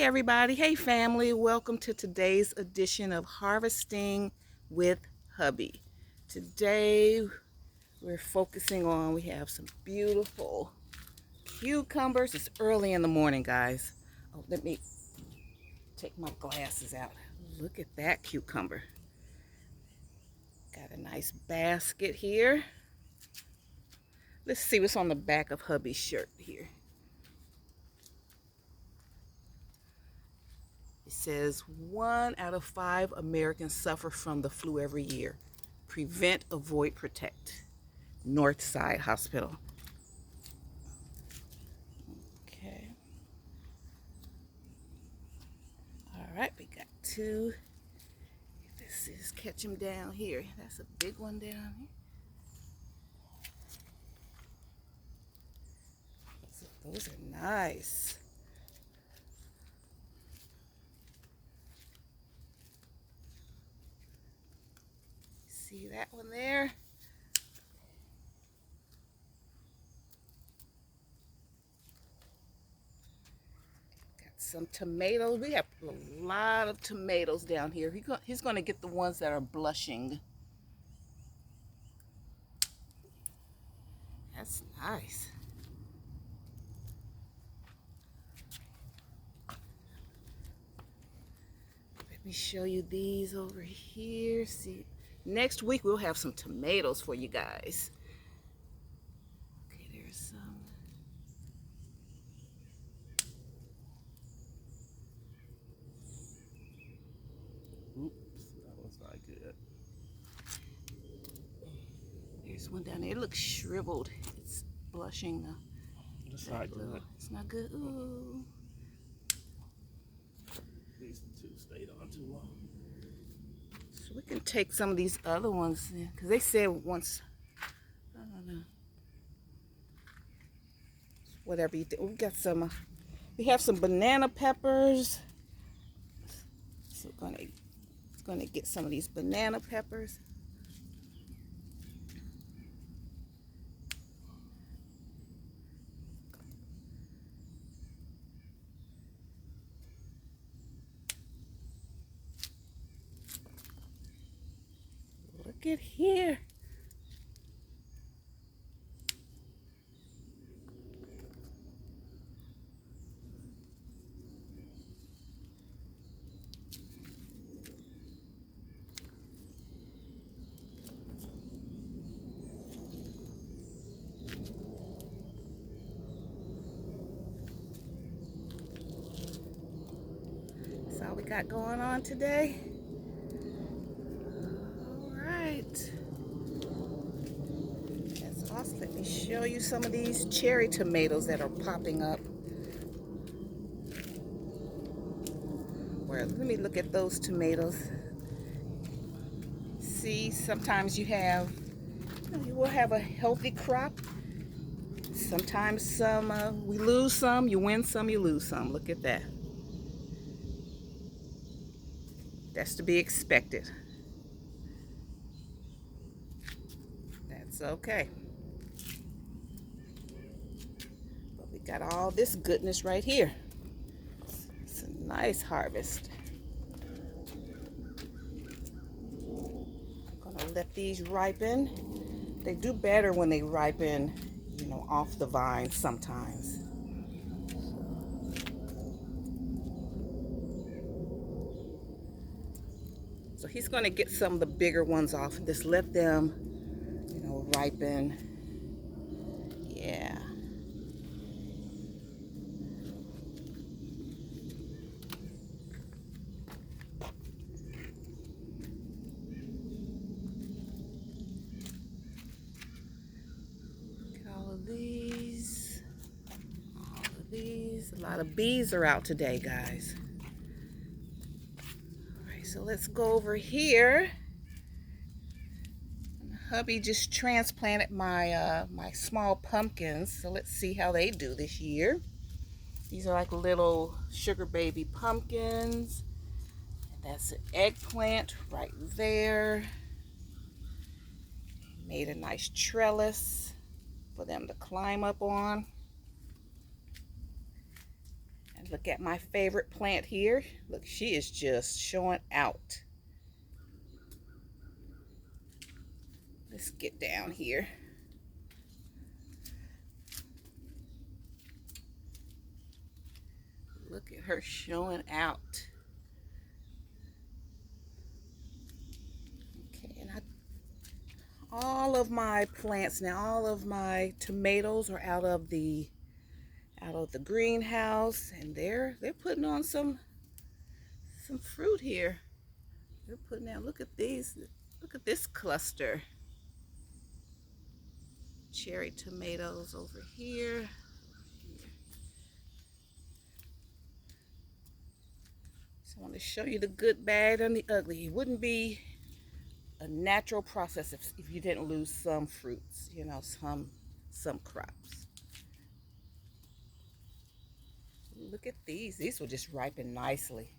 everybody. Hey family. Welcome to today's edition of Harvesting with Hubby. Today we're focusing on, we have some beautiful cucumbers. It's early in the morning, guys. Oh, let me take my glasses out. Look at that cucumber. Got a nice basket here. Let's see what's on the back of Hubby's shirt here. It says 1 out of 5 Americans suffer from the flu every year. Prevent, avoid, protect. Northside Hospital. Okay. All right, we got 2. This is catch them down here. That's a big one down here. Those are nice. See that one there? Got some tomatoes. We have a lot of tomatoes down here. He's going to get the ones that are blushing. That's nice. Let me show you these over here. See, next week we'll have some tomatoes for you guys. Okay, there's some. Oops, that was not good. There's one down there. It looks shriveled. It's blushing now. It's not good. It's not good. Ooh. These two stayed on too long. So we can take some of these other ones because they said once, I don't know, whatever you think. We got some, we have some banana peppers. So we're gonna get some of these banana peppers. Look at here. That's all we got going on today. All right. That's awesome. Let me show you some of these cherry tomatoes that are popping up. Well, let me look at those tomatoes. See, sometimes you will have a healthy crop. Sometimes we lose some, you win some, you lose some. Look at that. That's to be expected. That's okay. But we got all this goodness right here. It's a nice harvest. I'm gonna let these ripen. They do better when they ripen, off the vine sometimes. So he's going to get some of the bigger ones off and just let them, ripen. Yeah. All of these. All of these. A lot of bees are out today, guys. So let's go over here. Hubby just transplanted my my small pumpkins, so let's see how they do this year. These are like little sugar baby pumpkins. That's an eggplant right there. Made a nice trellis for them to climb up on. And Look at my favorite plant here. Look, she is just showing out. Let's get down here. Look at her showing out. Okay, and all of my plants now, all of my tomatoes are out of the greenhouse, and they're putting on some fruit here. They're putting out, look at these, look at this cluster. Cherry tomatoes over here. So I want to show you the good, bad, and the ugly. It wouldn't be a natural process if you didn't lose some fruits, you know, some crops. Look at these. These will just ripen nicely.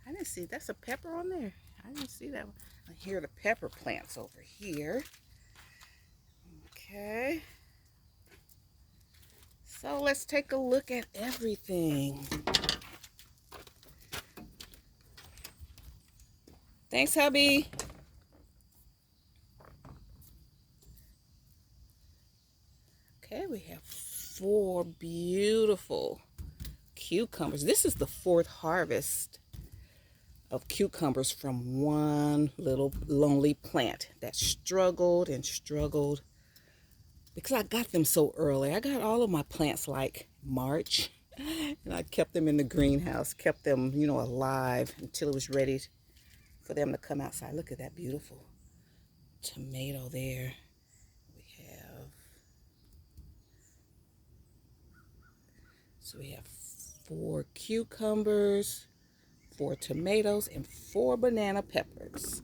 I didn't see, that's a pepper on there. I didn't see that one. Here are the pepper plants over here. Okay. So let's take a look at everything. Thanks, hubby. Okay, we have 4 beautiful cucumbers. This is the 4th harvest of cucumbers from one little lonely plant that struggled and struggled because I got them so early. I got all of my plants like March, and I kept them in the greenhouse, kept them, you know, alive until it was ready for them to come outside. Look at that beautiful tomato there. We have 4 cucumbers, 4 tomatoes, and 4 banana peppers.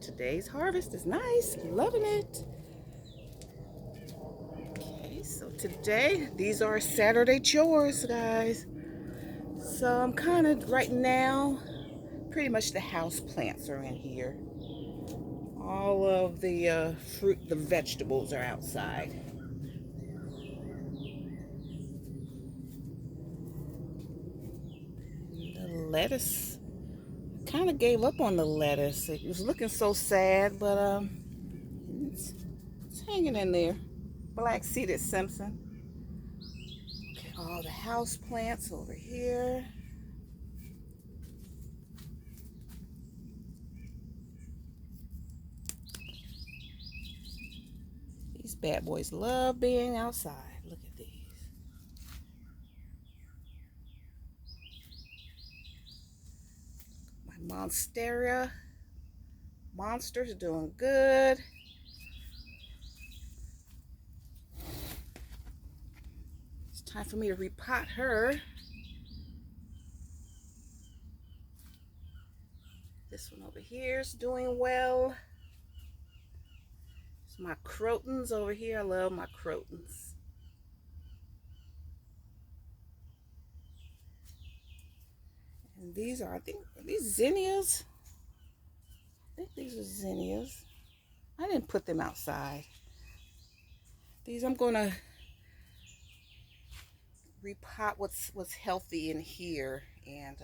Today's harvest is nice. Loving it. Okay, so today, these are Saturday chores, guys. So I'm kind of, right now, pretty much the house plants are in here. All of the fruit, the vegetables are outside. The lettuce, kind of gave up on the lettuce. It was looking so sad, but it's hanging in there. Black seeded Simpson. Okay, all the house plants over here. These bad boys love being outside. Look at these. My monstera monster's doing good. It's time for me to repot her. This one over here is doing well. It's my crotons over here. I love my crotons. And these are, I think, are these zinnias? I think these are zinnias. I didn't put them outside. These I'm gonna repot what's healthy in here, and